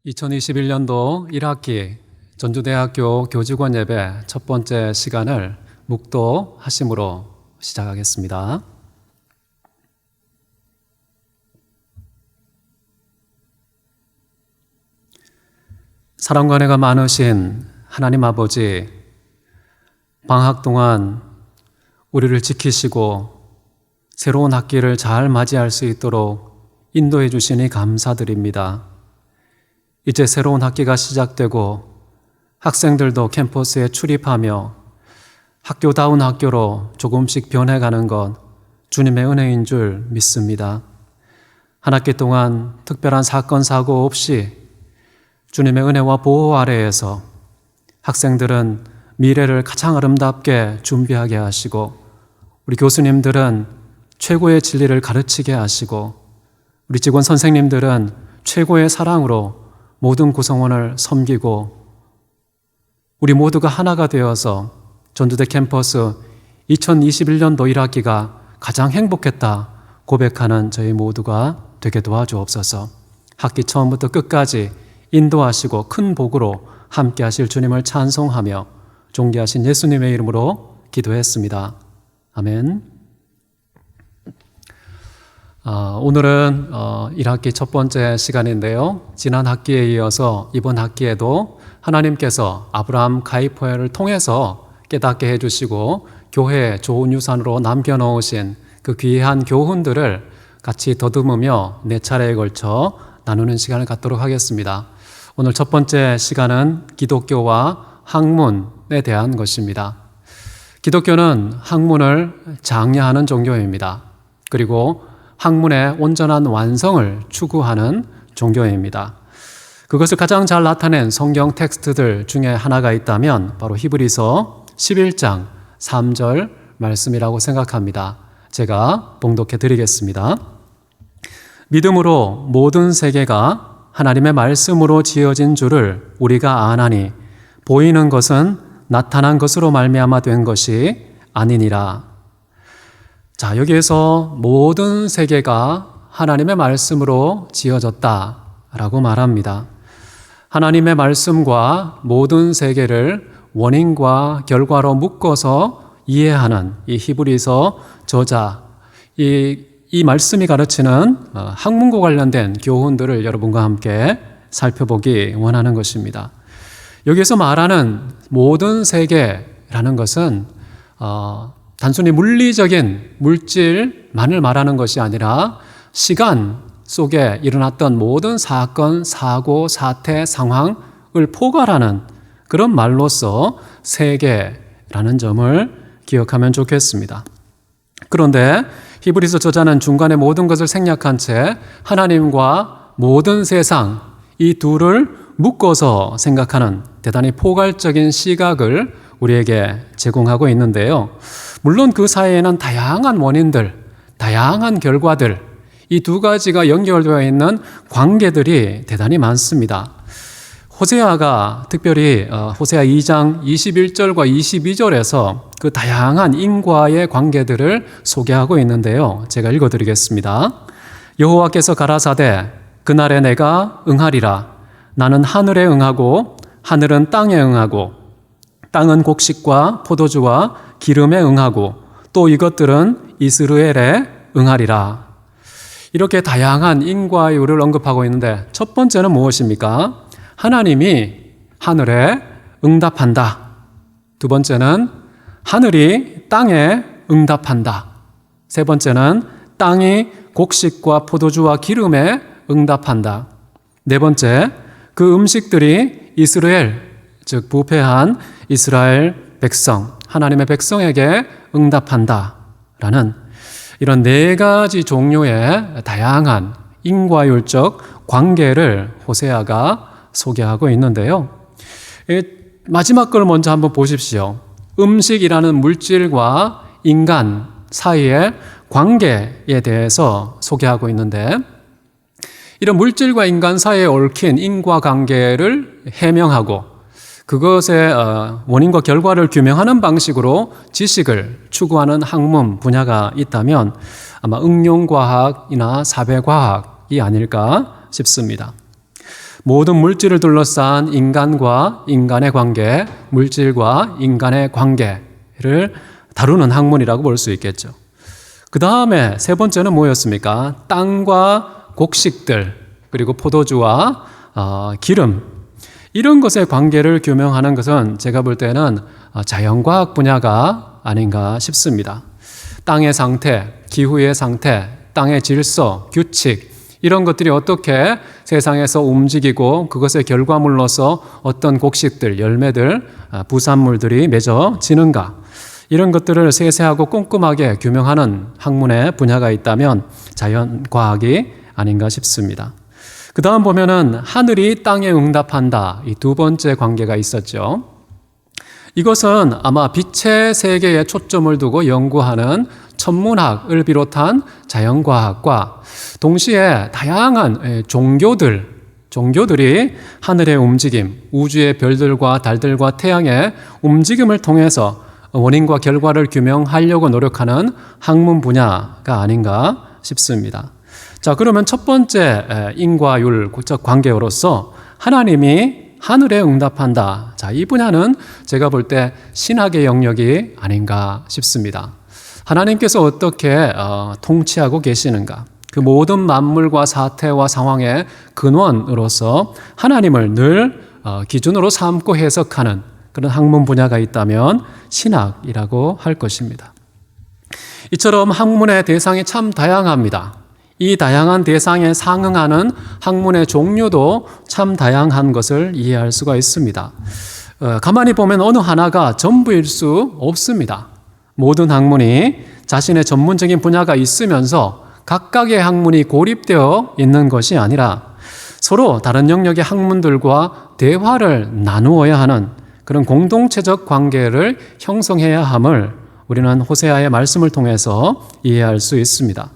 2021년도 1학기 전주대학교 교직원 예배 첫 번째 시간을 묵도하심으로 시작하겠습니다. 사랑과 은혜가 많으신 하나님 아버지, 방학 동안 우리를 지키시고 새로운 학기를 잘 맞이할 수 있도록 인도해 주시니 감사드립니다. 이제 새로운 학기가 시작되고 학생들도 캠퍼스에 출입하며 학교다운 학교로 조금씩 변해가는 것 주님의 은혜인 줄 믿습니다. 한 학기 동안 특별한 사건, 사고 없이 주님의 은혜와 보호 아래에서 학생들은 미래를 가장 아름답게 준비하게 하시고 우리 교수님들은 최고의 진리를 가르치게 하시고 우리 직원 선생님들은 최고의 사랑으로 모든 구성원을 섬기고 우리 모두가 하나가 되어서 전주대 캠퍼스 2021년도 1학기가 가장 행복했다 고백하는 저희 모두가 되게 도와주옵소서. 학기 처음부터 끝까지 인도하시고 큰 복으로 함께 하실 주님을 찬송하며 존귀하신 예수님의 이름으로 기도했습니다. 아멘. 오늘은 1학기 첫 번째 시간인데요. 지난 학기에 이어서 이번 학기에도 하나님께서 아브라함 가이포엘을 통해서 깨닫게 해주시고 교회에 좋은 유산으로 남겨놓으신 그 귀한 교훈들을 같이 더듬으며 4차례에 걸쳐 나누는 시간을 갖도록 하겠습니다. 오늘 첫 번째 시간은 기독교와 학문에 대한 것입니다. 기독교는 학문을 장려하는 종교입니다. 그리고 학문의 온전한 완성을 추구하는 종교입니다. 그것을 가장 잘 나타낸 성경 텍스트들 중에 하나가 있다면 바로 히브리서 11장 3절 말씀이라고 생각합니다. 제가 봉독해 드리겠습니다. 믿음으로 모든 세계가 하나님의 말씀으로 지어진 줄을 우리가 아나니 보이는 것은 나타난 것으로 말미암아 된 것이 아니니라. 자, 여기에서 모든 세계가 하나님의 말씀으로 지어졌다라고 말합니다. 하나님의 말씀과 모든 세계를 원인과 결과로 묶어서 이해하는 이 히브리서 저자, 이 말씀이 가르치는 학문과 관련된 교훈들을 여러분과 함께 살펴보기 원하는 것입니다. 여기서 말하는 모든 세계라는 것은 단순히 물리적인 물질만을 말하는 것이 아니라 시간 속에 일어났던 모든 사건, 사고, 사태, 상황을 포괄하는 그런 말로서 세계라는 점을 기억하면 좋겠습니다. 그런데 히브리서 저자는 중간에 모든 것을 생략한 채 하나님과 모든 세상 이 둘을 묶어서 생각하는 대단히 포괄적인 시각을 우리에게 제공하고 있는데요. 물론 그 사이에는 다양한 원인들, 다양한 결과들, 이 두 가지가 연결되어 있는 관계들이 대단히 많습니다. 호세아가 특별히 호세아 2장 21절과 22절에서 그 다양한 인과의 관계들을 소개하고 있는데요. 제가 읽어드리겠습니다. 여호와께서 가라사대 그날에 내가 응하리라. 나는 하늘에 응하고 하늘은 땅에 응하고 땅은 곡식과 포도주와 기름에 응하고 또 이것들은 이스라엘에 응하리라. 이렇게 다양한 인과율을 언급하고 있는데 첫 번째는 무엇입니까? 하나님이 하늘에 응답한다. 두 번째는 하늘이 땅에 응답한다. 세 번째는 땅이 곡식과 포도주와 기름에 응답한다. 네 번째, 그 음식들이 이스라엘, 즉 부패한 이스라엘 백성, 하나님의 백성에게 응답한다라는 이런 4가지 종류의 다양한 인과율적 관계를 호세아가 소개하고 있는데요. 마지막 걸 먼저 한번 보십시오. 음식이라는 물질과 인간 사이의 관계에 대해서 소개하고 있는데 이런 물질과 인간 사이에 얽힌 인과관계를 해명하고 그것의 원인과 결과를 규명하는 방식으로 지식을 추구하는 학문 분야가 있다면 아마 응용과학이나 사회과학이 아닐까 싶습니다. 모든 물질을 둘러싼 인간과 인간의 관계, 물질과 인간의 관계를 다루는 학문이라고 볼 수 있겠죠. 그 다음에 세 번째는 뭐였습니까? 땅과 곡식들, 그리고 포도주와 기름, 이런 것의 관계를 규명하는 것은 제가 볼 때는 자연과학 분야가 아닌가 싶습니다. 땅의 상태, 기후의 상태, 땅의 질서, 규칙, 이런 것들이 어떻게 세상에서 움직이고 그것의 결과물로서 어떤 곡식들, 열매들, 부산물들이 맺어지는가, 이런 것들을 세세하고 꼼꼼하게 규명하는 학문의 분야가 있다면 자연과학이 아닌가 싶습니다. 그 다음 보면은 하늘이 땅에 응답한다, 이 두 번째 관계가 있었죠. 이것은 아마 빛의 세계에 초점을 두고 연구하는 천문학을 비롯한 자연과학과 동시에 다양한 종교들이 하늘의 움직임, 우주의 별들과 달들과 태양의 움직임을 통해서 원인과 결과를 규명하려고 노력하는 학문 분야가 아닌가 싶습니다. 자, 그러면 첫 번째 인과율 관계로서 하나님이 하늘에 응답한다. 자, 이 분야는 제가 볼 때 신학의 영역이 아닌가 싶습니다. 하나님께서 어떻게 통치하고 계시는가, 그 모든 만물과 사태와 상황의 근원으로서 하나님을 늘 기준으로 삼고 해석하는 그런 학문 분야가 있다면 신학이라고 할 것입니다. 이처럼 학문의 대상이 참 다양합니다. 이 다양한 대상에 상응하는 학문의 종류도 참 다양한 것을 이해할 수가 있습니다. 가만히 보면 어느 하나가 전부일 수 없습니다. 모든 학문이 자신의 전문적인 분야가 있으면서 각각의 학문이 고립되어 있는 것이 아니라 서로 다른 영역의 학문들과 대화를 나누어야 하는 그런 공동체적 관계를 형성해야 함을 우리는 호세아의 말씀을 통해서 이해할 수 있습니다.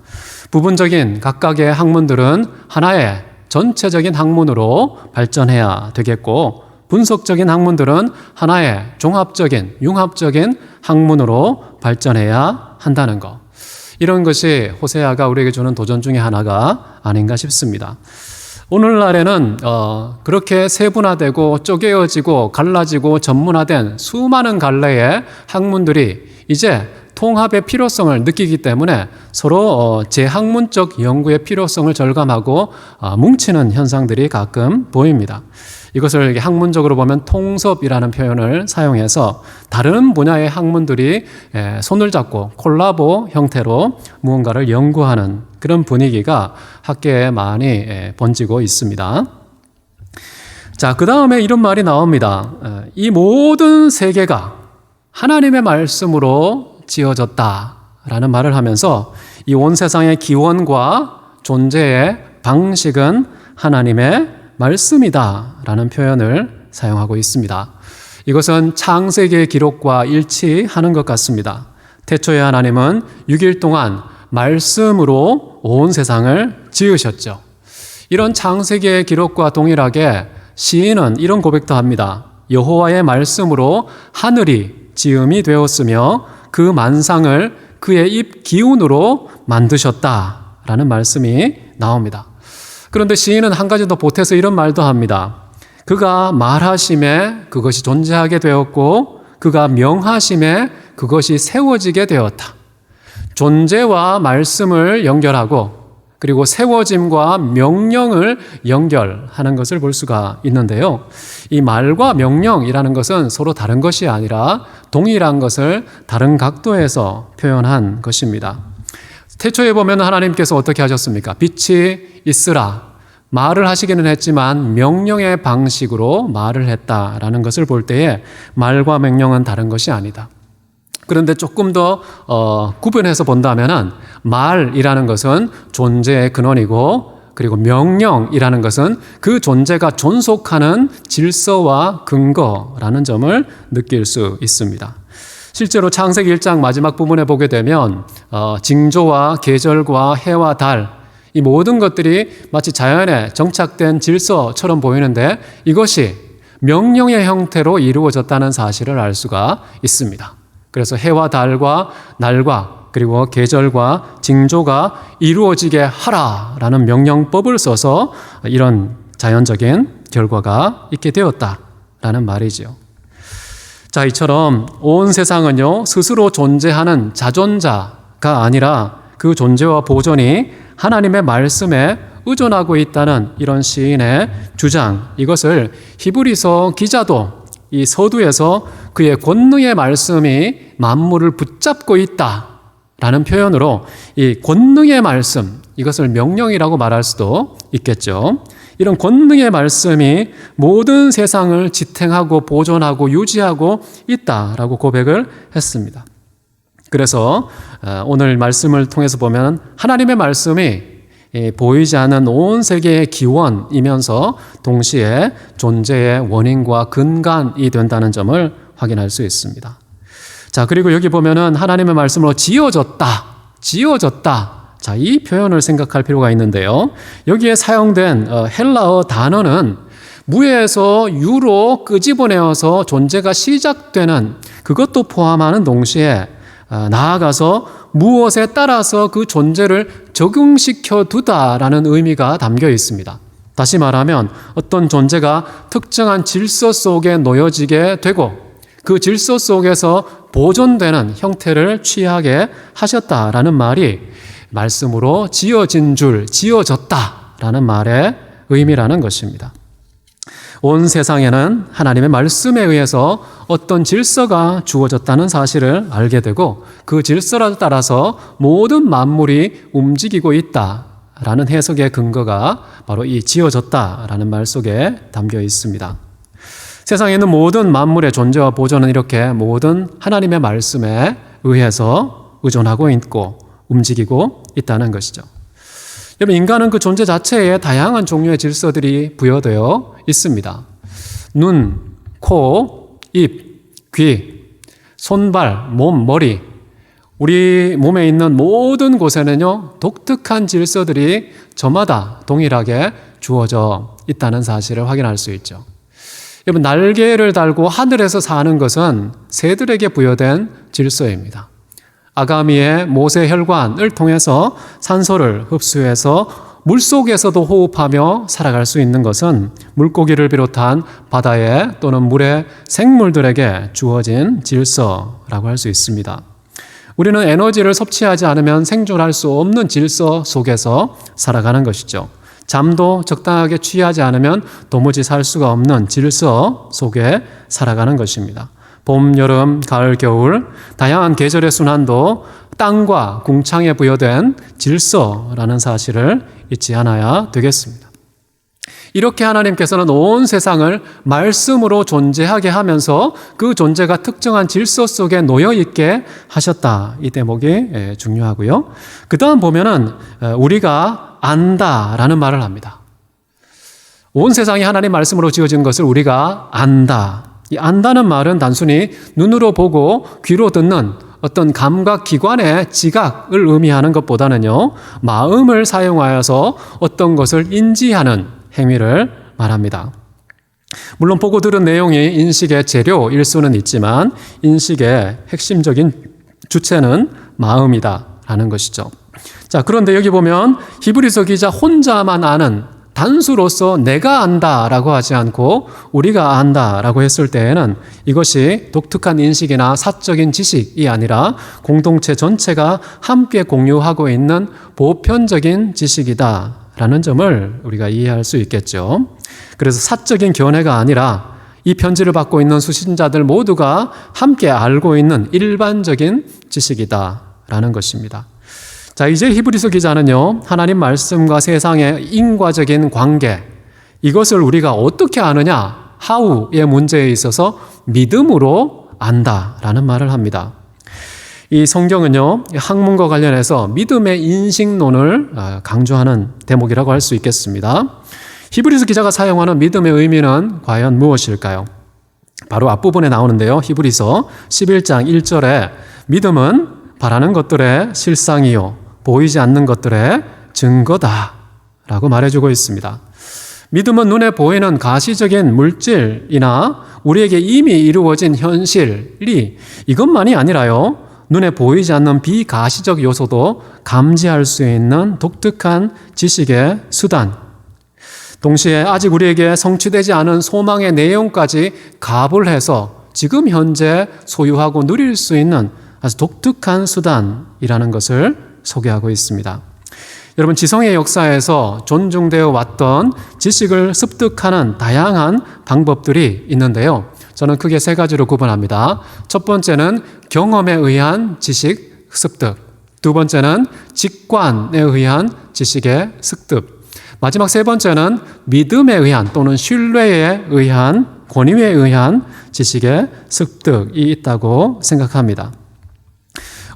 부분적인 각각의 학문들은 하나의 전체적인 학문으로 발전해야 되겠고, 분석적인 학문들은 하나의 종합적인, 융합적인 학문으로 발전해야 한다는 것. 이런 것이 호세아가 우리에게 주는 도전 중에 하나가 아닌가 싶습니다. 오늘날에는 그렇게 세분화되고 쪼개어지고 갈라지고 전문화된 수많은 갈래의 학문들이 이제 통합의 필요성을 느끼기 때문에 서로 재학문적 연구의 필요성을 절감하고 뭉치는 현상들이 가끔 보입니다. 이것을 학문적으로 보면 통섭이라는 표현을 사용해서 다른 분야의 학문들이 손을 잡고 콜라보 형태로 무언가를 연구하는 그런 분위기가 학계에 많이 번지고 있습니다. 자, 그 다음에 이런 말이 나옵니다. 이 모든 세계가 하나님의 말씀으로 지어졌다라는 말을 하면서 이 온 세상의 기원과 존재의 방식은 하나님의 말씀이다라는 표현을 사용하고 있습니다. 이것은 창세기의 기록과 일치하는 것 같습니다. 태초에 하나님은 6일 동안 말씀으로 온 세상을 지으셨죠. 이런 창세기의 기록과 동일하게 시인은 이런 고백도 합니다. 여호와의 말씀으로 하늘이 지음이 되었으며 그 만상을 그의 입 기운으로 만드셨다라는 말씀이 나옵니다. 그런데 시인은 한 가지 더 보태서 이런 말도 합니다. 그가 말하심에 그것이 존재하게 되었고 그가 명하심에 그것이 세워지게 되었다. 존재와 말씀을 연결하고 그리고 세워짐과 명령을 연결하는 것을 볼 수가 있는데요. 이 말과 명령이라는 것은 서로 다른 것이 아니라 동일한 것을 다른 각도에서 표현한 것입니다. 태초에 보면 하나님께서 어떻게 하셨습니까? 빛이 있으라. 말을 하시기는 했지만 명령의 방식으로 말을 했다라는 것을 볼 때에 말과 명령은 다른 것이 아니다. 그런데 조금 더 구분해서 본다면은 말이라는 것은 존재의 근원이고 그리고 명령이라는 것은 그 존재가 존속하는 질서와 근거라는 점을 느낄 수 있습니다. 실제로 창세기 1장 마지막 부분에 보게 되면 징조와 계절과 해와 달, 이 모든 것들이 마치 자연에 정착된 질서처럼 보이는데 이것이 명령의 형태로 이루어졌다는 사실을 알 수가 있습니다. 그래서 해와 달과 날과 그리고 계절과 징조가 이루어지게 하라라는 명령법을 써서 이런 자연적인 결과가 있게 되었다라는 말이지요. 자, 이처럼 온 세상은요, 스스로 존재하는 자존자가 아니라 그 존재와 보존이 하나님의 말씀에 의존하고 있다는 이런 시인의 주장, 이것을 히브리서 기자도 이 서두에서 그의 권능의 말씀이 만물을 붙잡고 있다라는 표현으로 이 권능의 말씀, 이것을 명령이라고 말할 수도 있겠죠. 이런 권능의 말씀이 모든 세상을 지탱하고 보존하고 유지하고 있다라고 고백을 했습니다. 그래서 오늘 말씀을 통해서 보면 하나님의 말씀이 보이지 않는 온 세계의 기원이면서 동시에 존재의 원인과 근간이 된다는 점을 확인할 수 있습니다. 자, 그리고 여기 보면은 하나님의 말씀으로 지어졌다. 자, 이 표현을 생각할 필요가 있는데요. 여기에 사용된 헬라어 단어는 무에서 유로 끄집어내어서 존재가 시작되는 그것도 포함하는 동시에 나아가서 무엇에 따라서 그 존재를 적응시켜 두다라는 의미가 담겨 있습니다. 다시 말하면 어떤 존재가 특정한 질서 속에 놓여지게 되고 그 질서 속에서 보존되는 형태를 취하게 하셨다라는 말이 말씀으로 지어진 줄, 지어졌다라는 말의 의미라는 것입니다. 온 세상에는 하나님의 말씀에 의해서 어떤 질서가 주어졌다는 사실을 알게 되고 그 질서에 따라서 모든 만물이 움직이고 있다라는 해석의 근거가 바로 이 지어졌다라는 말 속에 담겨 있습니다. 세상에 있는 모든 만물의 존재와 보존은 이렇게 모든 하나님의 말씀에 의해서 의존하고 있고 움직이고 있다는 것이죠. 여러분, 인간은 그 존재 자체에 다양한 종류의 질서들이 부여되어 있습니다. 눈, 코, 입, 귀, 손발, 몸, 머리, 우리 몸에 있는 모든 곳에는요, 독특한 질서들이 저마다 동일하게 주어져 있다는 사실을 확인할 수 있죠. 여러분, 날개를 달고 하늘에서 사는 것은 새들에게 부여된 질서입니다. 아가미의 모세혈관을 통해서 산소를 흡수해서 물속에서도 호흡하며 살아갈 수 있는 것은 물고기를 비롯한 바다의 또는 물의 생물들에게 주어진 질서라고 할 수 있습니다. 우리는 에너지를 섭취하지 않으면 생존할 수 없는 질서 속에서 살아가는 것이죠. 잠도 적당하게 취하지 않으면 도무지 살 수가 없는 질서 속에 살아가는 것입니다. 봄, 여름, 가을, 겨울, 다양한 계절의 순환도 땅과 궁창에 부여된 질서라는 사실을 잊지 않아야 되겠습니다. 이렇게 하나님께서는 온 세상을 말씀으로 존재하게 하면서 그 존재가 특정한 질서 속에 놓여있게 하셨다. 이 대목이 중요하고요. 그 다음 보면은 우리가 안다라는 말을 합니다. 온 세상이 하나님 말씀으로 지어진 것을 우리가 안다. 이 안다는 말은 단순히 눈으로 보고 귀로 듣는 어떤 감각기관의 지각을 의미하는 것보다는요, 마음을 사용하여서 어떤 것을 인지하는 행위를 말합니다. 물론 보고 들은 내용이 인식의 재료일 수는 있지만 인식의 핵심적인 주체는 마음이다라는 것이죠. 자, 그런데 여기 보면 히브리서 기자 혼자만 아는 단수로서 내가 안다라고 하지 않고 우리가 안다라고 했을 때에는 이것이 독특한 인식이나 사적인 지식이 아니라 공동체 전체가 함께 공유하고 있는 보편적인 지식이다라는 점을 우리가 이해할 수 있겠죠. 그래서 사적인 견해가 아니라 이 편지를 받고 있는 수신자들 모두가 함께 알고 있는 일반적인 지식이다라는 것입니다. 자, 이제 히브리서 기자는요, 하나님 말씀과 세상의 인과적인 관계, 이것을 우리가 어떻게 아느냐, how의 문제에 있어서 믿음으로 안다라는 말을 합니다. 이 성경은요, 학문과 관련해서 믿음의 인식론을 강조하는 대목이라고 할 수 있겠습니다. 히브리서 기자가 사용하는 믿음의 의미는 과연 무엇일까요? 바로 앞부분에 나오는데요. 히브리서 11장 1절에 믿음은 바라는 것들의 실상이요 보이지 않는 것들의 증거다 라고 말해주고 있습니다. 믿음은 눈에 보이는 가시적인 물질이나 우리에게 이미 이루어진 현실이 이것만이 아니라요, 눈에 보이지 않는 비가시적 요소도 감지할 수 있는 독특한 지식의 수단, 동시에 아직 우리에게 성취되지 않은 소망의 내용까지 가불해서 지금 현재 소유하고 누릴 수 있는 아주 독특한 수단이라는 것을 소개하고 있습니다. 여러분, 지성의 역사에서 존중되어 왔던 지식을 습득하는 다양한 방법들이 있는데요. 저는 크게 세 가지로 구분합니다. 첫 번째는 경험에 의한 지식 습득, 두 번째는 직관에 의한 지식의 습득, 마지막 세 번째는 믿음에 의한 또는 신뢰에 의한 권위에 의한 지식의 습득이 있다고 생각합니다.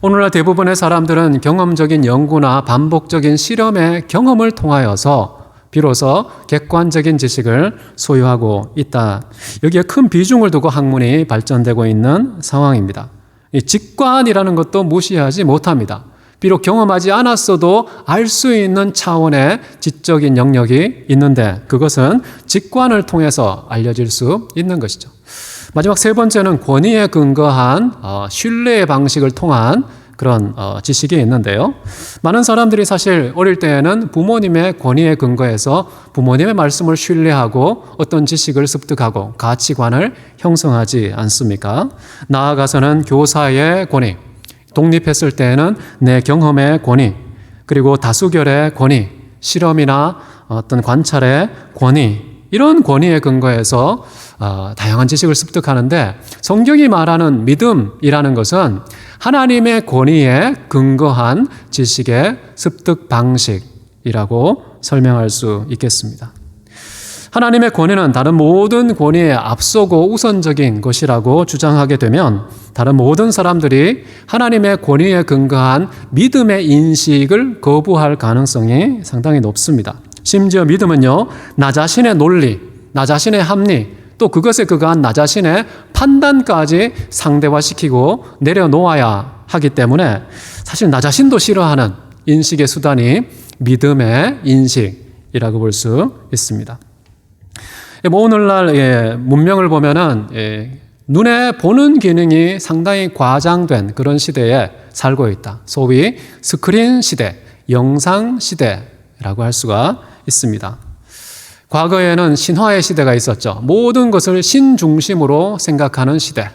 오늘날 대부분의 사람들은 경험적인 연구나 반복적인 실험의 경험을 통하여서 비로소 객관적인 지식을 소유하고 있다. 여기에 큰 비중을 두고 학문이 발전되고 있는 상황입니다. 이 직관이라는 것도 무시하지 못합니다. 비록 경험하지 않았어도 알 수 있는 차원의 지적인 영역이 있는데 그것은 직관을 통해서 알려질 수 있는 것이죠. 마지막 세 번째는 권위에 근거한 신뢰의 방식을 통한 그런 지식이 있는데요. 많은 사람들이 사실 어릴 때에는 부모님의 권위에 근거해서 부모님의 말씀을 신뢰하고 어떤 지식을 습득하고 가치관을 형성하지 않습니까? 나아가서는 교사의 권위, 독립했을 때에는 내 경험의 권위, 그리고 다수결의 권위, 실험이나 어떤 관찰의 권위, 이런 권위에 근거해서 다양한 지식을 습득하는데 성경이 말하는 믿음이라는 것은 하나님의 권위에 근거한 지식의 습득 방식이라고 설명할 수 있겠습니다. 하나님의 권위는 다른 모든 권위에 앞서고 우선적인 것이라고 주장하게 되면 다른 모든 사람들이 하나님의 권위에 근거한 믿음의 인식을 거부할 가능성이 상당히 높습니다. 심지어 믿음은요, 나 자신의 논리, 나 자신의 합리, 또 그것에 근거한 나 자신의 판단까지 상대화시키고 내려놓아야 하기 때문에 사실 나 자신도 싫어하는 인식의 수단이 믿음의 인식이라고 볼 수 있습니다. 오늘날 문명을 보면은 눈에 보는 기능이 상당히 과장된 그런 시대에 살고 있다. 소위 스크린 시대, 영상 시대라고 할 수가 있습니다. 과거에는 신화의 시대가 있었죠. 모든 것을 신 중심으로 생각하는 시대.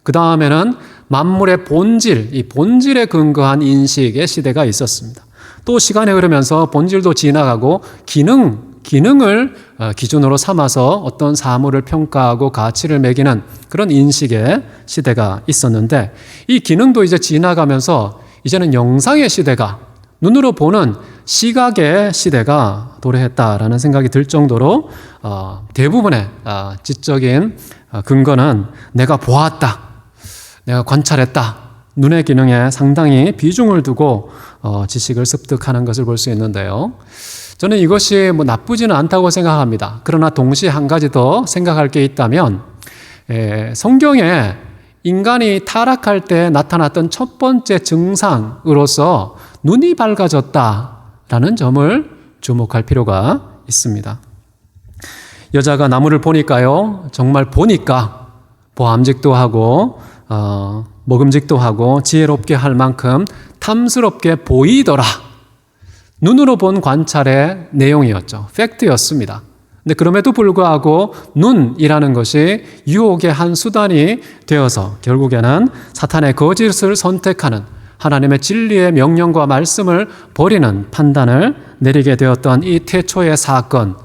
그 다음에는 만물의 본질, 이 본질에 근거한 인식의 시대가 있었습니다. 또 시간이 흐르면서 본질도 지나가고 기능을 기준으로 삼아서 어떤 사물을 평가하고 가치를 매기는 그런 인식의 시대가 있었는데 이 기능도 이제 지나가면서 이제는 영상의 시대가 눈으로 보는 시각의 시대가 도래했다라는 생각이 들 정도로 대부분의 지적인 근거는 내가 보았다, 내가 관찰했다, 눈의 기능에 상당히 비중을 두고 지식을 습득하는 것을 볼 수 있는데요. 저는 이것이 나쁘지는 않다고 생각합니다. 그러나 동시에 한 가지 더 생각할 게 있다면 성경에 인간이 타락할 때 나타났던 첫 번째 증상으로서 눈이 밝아졌다라는 점을 주목할 필요가 있습니다. 여자가 나무를 보니까요, 정말 보니까 보암직도 하고 먹음직도 하고 지혜롭게 할 만큼 탐스럽게 보이더라. 눈으로 본 관찰의 내용이었죠. 팩트였습니다. 근데 그럼에도 불구하고 눈이라는 것이 유혹의 한 수단이 되어서 결국에는 사탄의 거짓을 선택하는 하나님의 진리의 명령과 말씀을 버리는 판단을 내리게 되었던 이 태초의 사건,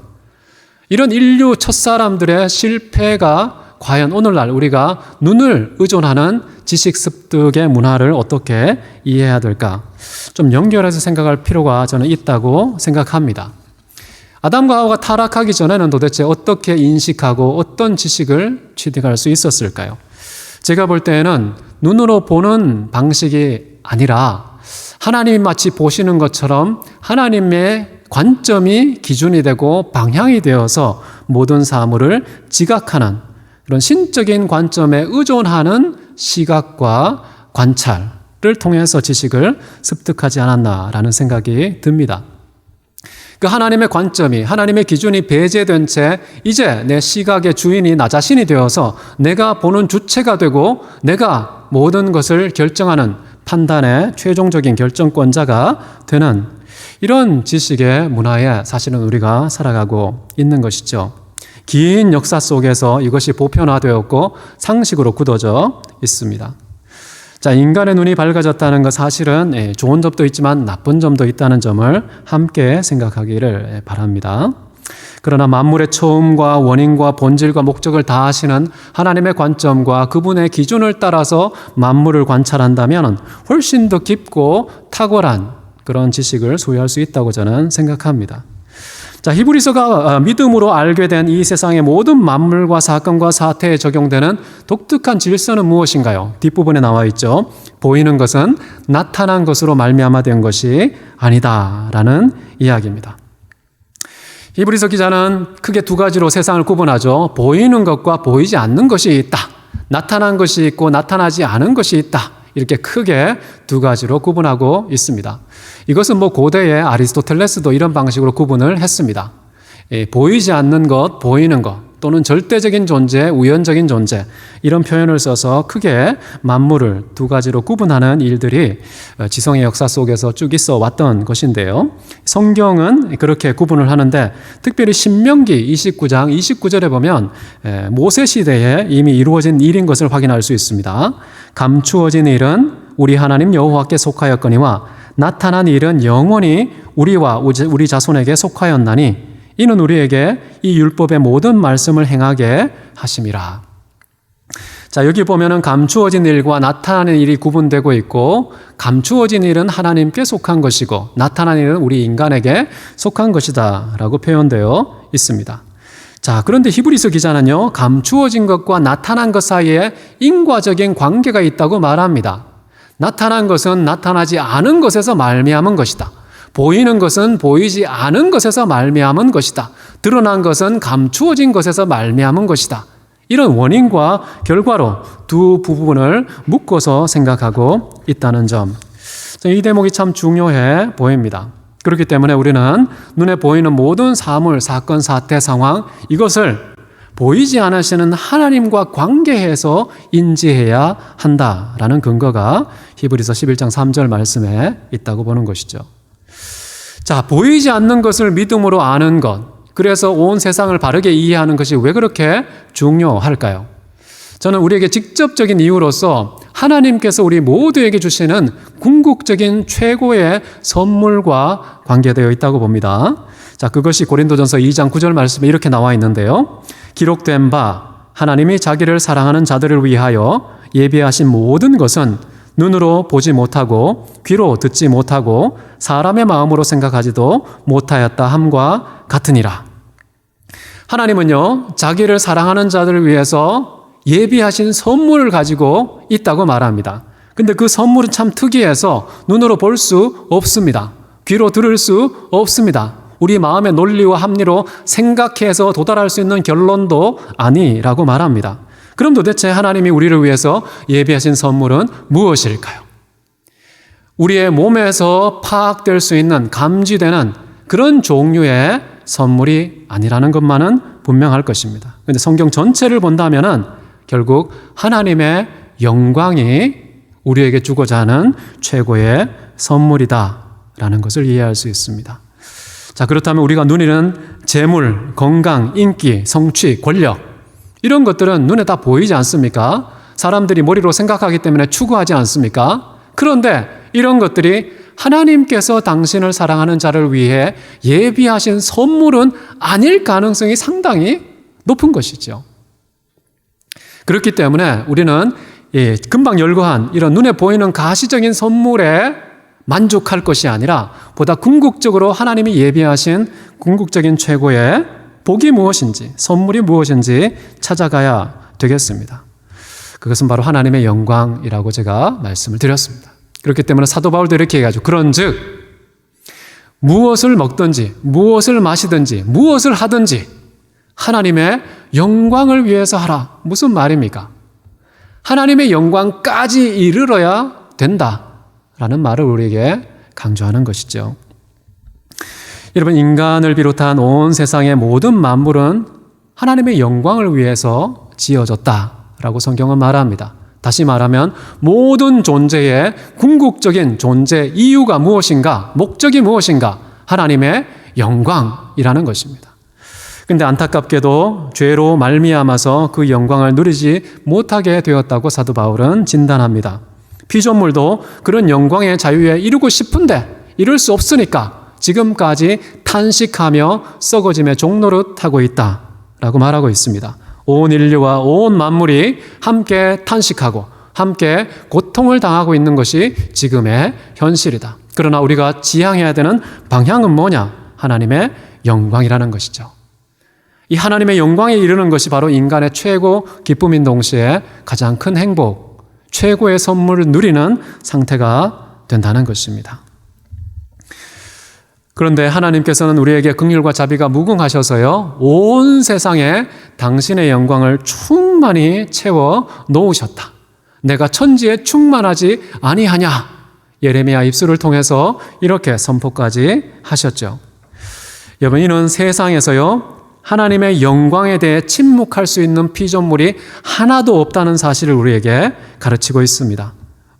이런 인류 첫사람들의 실패가 과연 오늘날 우리가 눈을 의존하는 지식 습득의 문화를 어떻게 이해해야 될까? 좀 연결해서 생각할 필요가 저는 있다고 생각합니다. 아담과 하와가 타락하기 전에는 도대체 어떻게 인식하고 어떤 지식을 취득할 수 있었을까요? 제가 볼 때에는 눈으로 보는 방식이 아니라 하나님이 마치 보시는 것처럼 하나님의 관점이 기준이 되고 방향이 되어서 모든 사물을 지각하는 그런 신적인 관점에 의존하는 시각과 관찰을 통해서 지식을 습득하지 않았나라는 생각이 듭니다. 그 하나님의 관점이, 하나님의 기준이 배제된 채 이제 내 시각의 주인이 나 자신이 되어서 내가 보는 주체가 되고 내가 모든 것을 결정하는 판단의 최종적인 결정권자가 되는 이런 지식의 문화에 사실은 우리가 살아가고 있는 것이죠. 긴 역사 속에서 이것이 보편화되었고 상식으로 굳어져 있습니다. 자, 인간의 눈이 밝아졌다는 것 사실은 좋은 점도 있지만 나쁜 점도 있다는 점을 함께 생각하기를 바랍니다. 그러나 만물의 처음과 원인과 본질과 목적을 다 아시는 하나님의 관점과 그분의 기준을 따라서 만물을 관찰한다면 훨씬 더 깊고 탁월한 그런 지식을 소유할 수 있다고 저는 생각합니다. 자, 히브리서가 믿음으로 알게 된 이 세상의 모든 만물과 사건과 사태에 적용되는 독특한 질서는 무엇인가요? 뒷부분에 나와 있죠. 보이는 것은 나타난 것으로 말미암아 된 것이 아니다라는 이야기입니다. 히브리서 기자는 크게 두 가지로 세상을 구분하죠. 보이는 것과 보이지 않는 것이 있다. 나타난 것이 있고 나타나지 않은 것이 있다. 이렇게 크게 두 가지로 구분하고 있습니다. 이것은 고대의 아리스토텔레스도 이런 방식으로 구분을 했습니다. 보이지 않는 것, 보이는 것, 또는 절대적인 존재, 우연적인 존재, 이런 표현을 써서 크게 만물을 두 가지로 구분하는 일들이 지성의 역사 속에서 쭉 있어 왔던 것인데요. 성경은 그렇게 구분을 하는데 특별히 신명기 29장 29절에 보면 모세 시대에 이미 이루어진 일인 것을 확인할 수 있습니다. 감추어진 일은 우리 하나님 여호와께 속하였거니와 나타난 일은 영원히 우리와 우리 자손에게 속하였나니 이는 우리에게 이 율법의 모든 말씀을 행하게 하심이라. 자, 여기 보면은 감추어진 일과 나타나는 일이 구분되고 있고, 감추어진 일은 하나님께 속한 것이고 나타난 일은 우리 인간에게 속한 것이다 라고 표현되어 있습니다. 자, 그런데 히브리서 기자는요, 감추어진 것과 나타난 것 사이에 인과적인 관계가 있다고 말합니다. 나타난 것은 나타나지 않은 것에서 말미암은 것이다. 보이는 것은 보이지 않은 것에서 말미암은 것이다. 드러난 것은 감추어진 것에서 말미암은 것이다. 이런 원인과 결과로 두 부분을 묶어서 생각하고 있다는 점. 이 대목이 참 중요해 보입니다. 그렇기 때문에 우리는 눈에 보이는 모든 사물, 사건, 사태, 상황, 이것을 보이지 않으시는 하나님과 관계해서 인지해야 한다라는 근거가 히브리서 11장 3절 말씀에 있다고 보는 것이죠. 자, 보이지 않는 것을 믿음으로 아는 것, 그래서 온 세상을 바르게 이해하는 것이 왜 그렇게 중요할까요? 저는 우리에게 직접적인 이유로서 하나님께서 우리 모두에게 주시는 궁극적인 최고의 선물과 관계되어 있다고 봅니다. 자, 그것이 고린도전서 2장 9절 말씀에 이렇게 나와 있는데요. 기록된 바 하나님이 자기를 사랑하는 자들을 위하여 예비하신 모든 것은 눈으로 보지 못하고 귀로 듣지 못하고 사람의 마음으로 생각하지도 못하였다 함과 같으니라. 하나님은요, 자기를 사랑하는 자들을 위해서 예비하신 선물을 가지고 있다고 말합니다. 근데 그 선물은 참 특이해서 눈으로 볼 수 없습니다. 귀로 들을 수 없습니다. 우리 마음의 논리와 합리로 생각해서 도달할 수 있는 결론도 아니라고 말합니다. 그럼 도대체 하나님이 우리를 위해서 예비하신 선물은 무엇일까요? 우리의 몸에서 파악될 수 있는, 감지되는 그런 종류의 선물이 아니라는 것만은 분명할 것입니다. 그런데 성경 전체를 본다면은 결국 하나님의 영광이 우리에게 주고자 하는 최고의 선물이다라는 것을 이해할 수 있습니다. 자, 그렇다면 우리가 누리는 재물, 건강, 인기, 성취, 권력, 이런 것들은 눈에 다 보이지 않습니까? 사람들이 머리로 생각하기 때문에 추구하지 않습니까? 그런데 이런 것들이 하나님께서 당신을 사랑하는 자를 위해 예비하신 선물은 아닐 가능성이 상당히 높은 것이죠. 그렇기 때문에 우리는 금방 열거한 이런 눈에 보이는 가시적인 선물에 만족할 것이 아니라 보다 궁극적으로 하나님이 예비하신 궁극적인 최고의 복이 무엇인지, 선물이 무엇인지 찾아가야 되겠습니다. 그것은 바로 하나님의 영광이라고 제가 말씀을 드렸습니다. 그렇기 때문에 사도 바울도 이렇게 얘기하죠. 그런즉 무엇을 먹든지 무엇을 마시든지 무엇을 하든지 하나님의 영광을 위해서 하라. 무슨 말입니까? 하나님의 영광까지 이르러야 된다라는 말을 우리에게 강조하는 것이죠. 여러분, 인간을 비롯한 온 세상의 모든 만물은 하나님의 영광을 위해서 지어졌다라고 성경은 말합니다. 다시 말하면 모든 존재의 궁극적인 존재 이유가 무엇인가, 목적이 무엇인가? 하나님의 영광이라는 것입니다. 근데 안타깝게도 죄로 말미암아서 그 영광을 누리지 못하게 되었다고 사도 바울은 진단합니다. 피조물도 그런 영광의 자유에 이루고 싶은데 이룰 수 없으니까 지금까지 탄식하며 썩어짐의 종노릇하고 있다라고 말하고 있습니다. 온 인류와 온 만물이 함께 탄식하고 함께 고통을 당하고 있는 것이 지금의 현실이다. 그러나 우리가 지향해야 되는 방향은 뭐냐? 하나님의 영광이라는 것이죠. 이 하나님의 영광에 이르는 것이 바로 인간의 최고 기쁨인 동시에 가장 큰 행복, 최고의 선물을 누리는 상태가 된다는 것입니다. 그런데 하나님께서는 우리에게 긍휼과 자비가 무궁하셔서요, 온 세상에 당신의 영광을 충만히 채워 놓으셨다. 내가 천지에 충만하지 아니하냐? 예레미야 입술을 통해서 이렇게 선포까지 하셨죠. 여러분, 이는 세상에서요, 하나님의 영광에 대해 침묵할 수 있는 피조물이 하나도 없다는 사실을 우리에게 가르치고 있습니다.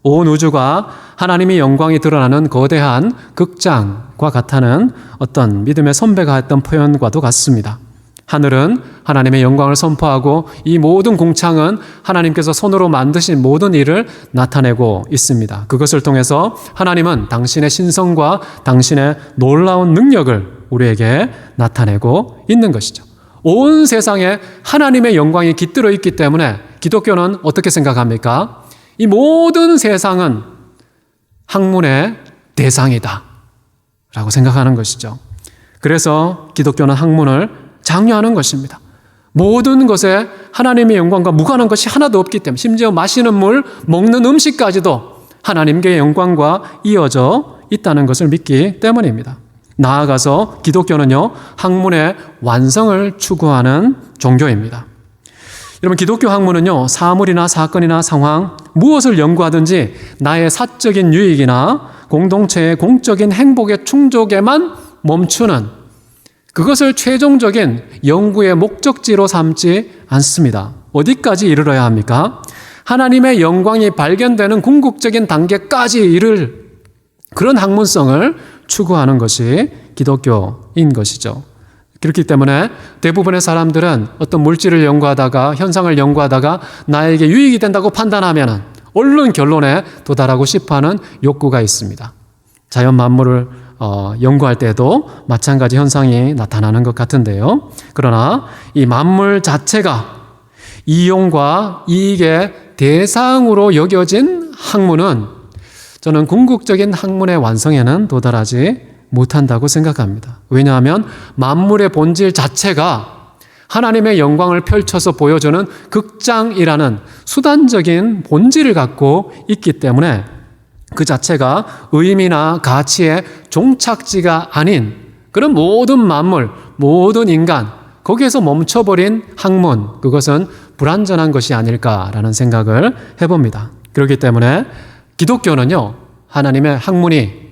온 우주가 하나님의 영광이 드러나는 거대한 극장과 같다는 어떤 믿음의 선배가 했던 표현과도 같습니다. 하늘은 하나님의 영광을 선포하고 이 모든 궁창은 하나님께서 손으로 만드신 모든 일을 나타내고 있습니다. 그것을 통해서 하나님은 당신의 신성과 당신의 놀라운 능력을 우리에게 나타내고 있는 것이죠. 온 세상에 하나님의 영광이 깃들어 있기 때문에 기독교는 어떻게 생각합니까? 이 모든 세상은 학문의 대상이다 라고 생각하는 것이죠. 그래서 기독교는 학문을 장려하는 것입니다. 모든 것에 하나님의 영광과 무관한 것이 하나도 없기 때문에, 심지어 마시는 물, 먹는 음식까지도 하나님의 영광과 이어져 있다는 것을 믿기 때문입니다. 나아가서 기독교는요, 학문의 완성을 추구하는 종교입니다. 여러분, 기독교 학문은요, 사물이나 사건이나 상황, 무엇을 연구하든지 나의 사적인 유익이나 공동체의 공적인 행복의 충족에만 멈추는, 그것을 최종적인 연구의 목적지로 삼지 않습니다. 어디까지 이르러야 합니까? 하나님의 영광이 발견되는 궁극적인 단계까지 이를 그런 학문성을 추구하는 것이 기독교인 것이죠. 그렇기 때문에 대부분의 사람들은 어떤 물질을 연구하다가, 현상을 연구하다가 나에게 유익이 된다고 판단하면 얼른 결론에 도달하고 싶어하는 욕구가 있습니다. 자연 만물을 연구할 때도 마찬가지 현상이 나타나는 것 같은데요. 그러나 이 만물 자체가 이용과 이익의 대상으로 여겨진 학문은 저는 궁극적인 학문의 완성에는 도달하지 못한다고 생각합니다. 왜냐하면 만물의 본질 자체가 하나님의 영광을 펼쳐서 보여주는 극장이라는 수단적인 본질을 갖고 있기 때문에 그 자체가 의미나 가치의 종착지가 아닌 그런 모든 만물, 모든 인간, 거기에서 멈춰버린 학문, 그것은 불완전한 것이 아닐까라는 생각을 해봅니다. 그렇기 때문에 기독교는요, 하나님의 학문이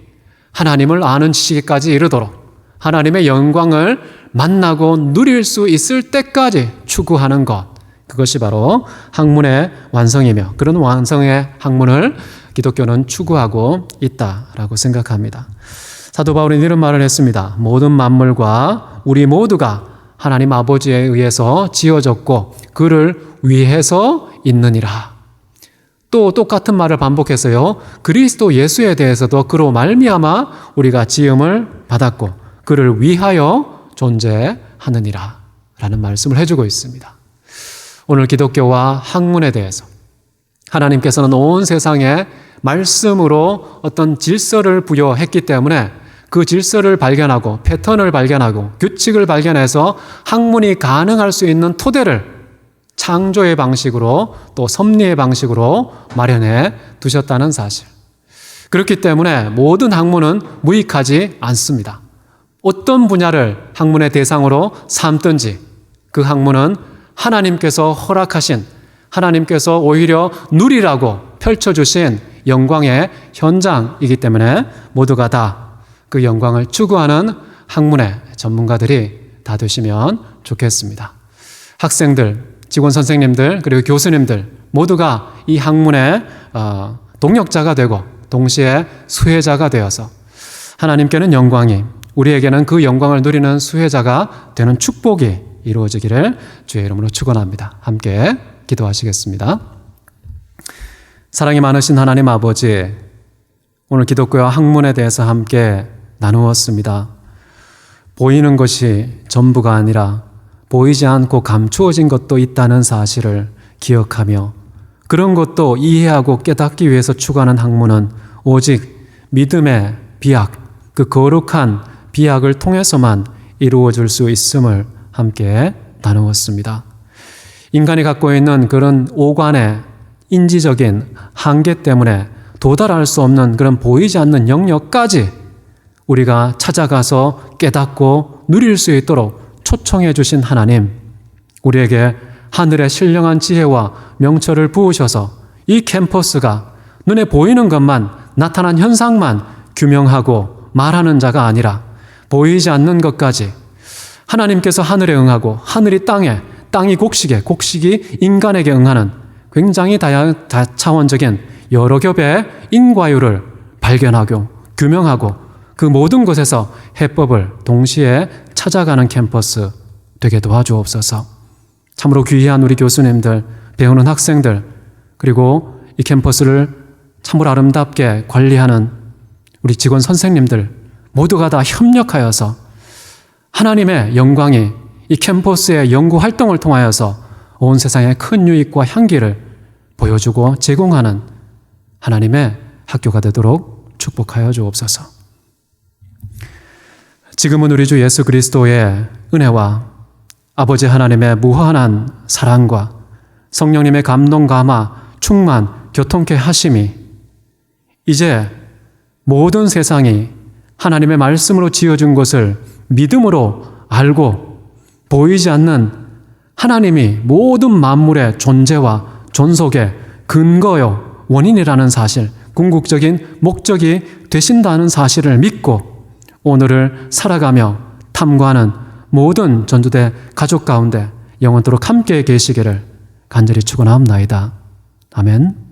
하나님을 아는 지식까지 이르도록 하나님의 영광을 만나고 누릴 수 있을 때까지 추구하는 것, 그것이 바로 학문의 완성이며 그런 완성의 학문을 기독교는 추구하고 있다라고 생각합니다. 사도 바울은 이런 말을 했습니다. 모든 만물과 우리 모두가 하나님 아버지에 의해서 지어졌고 그를 위해서 있느니라. 또 똑같은 말을 반복해서요, 그리스도 예수에 대해서도 그로 말미암아 우리가 지음을 받았고 그를 위하여 존재하느니라 라는 말씀을 해주고 있습니다. 오늘 기독교와 학문에 대해서 하나님께서는 온 세상에 말씀으로 어떤 질서를 부여했기 때문에 그 질서를 발견하고 패턴을 발견하고 규칙을 발견해서 학문이 가능할 수 있는 토대를 창조의 방식으로 또 섭리의 방식으로 마련해 두셨다는 사실. 그렇기 때문에 모든 학문은 무익하지 않습니다. 어떤 분야를 학문의 대상으로 삼든지 그 학문은 하나님께서 허락하신, 하나님께서 오히려 누리라고 펼쳐주신 영광의 현장이기 때문에 모두가 다 그 영광을 추구하는 학문의 전문가들이 다 되시면 좋겠습니다. 학생들, 직원 선생님들, 그리고 교수님들, 모두가 이 학문의 동역자가 되고 동시에 수혜자가 되어서 하나님께는 영광이, 우리에게는 그 영광을 누리는 수혜자가 되는 축복이 이루어지기를 주의 이름으로 축원합니다. 함께 기도하시겠습니다. 사랑이 많으신 하나님 아버지, 오늘 기독교와 학문에 대해서 함께 나누었습니다. 보이는 것이 전부가 아니라 보이지 않고 감추어진 것도 있다는 사실을 기억하며 그런 것도 이해하고 깨닫기 위해서 추구하는 학문은 오직 믿음의 비약, 그 거룩한 비약을 통해서만 이루어질 수 있음을 함께 나누었습니다. 인간이 갖고 있는 그런 오관의 인지적인 한계 때문에 도달할 수 없는 그런 보이지 않는 영역까지 우리가 찾아가서 깨닫고 누릴 수 있도록 초청해 주신 하나님, 우리에게 하늘의 신령한 지혜와 명철을 부으셔서 이 캠퍼스가 눈에 보이는 것만, 나타난 현상만 규명하고 말하는 자가 아니라 보이지 않는 것까지 하나님께서 하늘에 응하고 하늘이 땅에, 땅이 곡식에, 곡식이 인간에게 응하는 굉장히 다차원적인 여러 겹의 인과율을 발견하고 규명하고 그 모든 것에서 해법을 동시에 찾아가는 캠퍼스 되게 도와주옵소서. 참으로 귀한 우리 교수님들, 배우는 학생들, 그리고 이 캠퍼스를 참으로 아름답게 관리하는 우리 직원 선생님들 모두가 다 협력하여서 하나님의 영광이 이 캠퍼스의 연구 활동을 통하여서 온 세상에 큰 유익과 향기를 보여주고 제공하는 하나님의 학교가 되도록 축복하여 주옵소서. 지금은 우리 주 예수 그리스도의 은혜와 아버지 하나님의 무한한 사랑과 성령님의 감동, 감화, 충만, 교통케 하심이 이제 모든 세상이 하나님의 말씀으로 지어준 것을 믿음으로 알고 보이지 않는 하나님이 모든 만물의 존재와 존속의 근거요 원인이라는 사실, 궁극적인 목적이 되신다는 사실을 믿고 오늘을 살아가며 탐구하는 모든 전도대 가족 가운데 영원토록 함께 계시기를 간절히 축원하옵나이다. 아멘.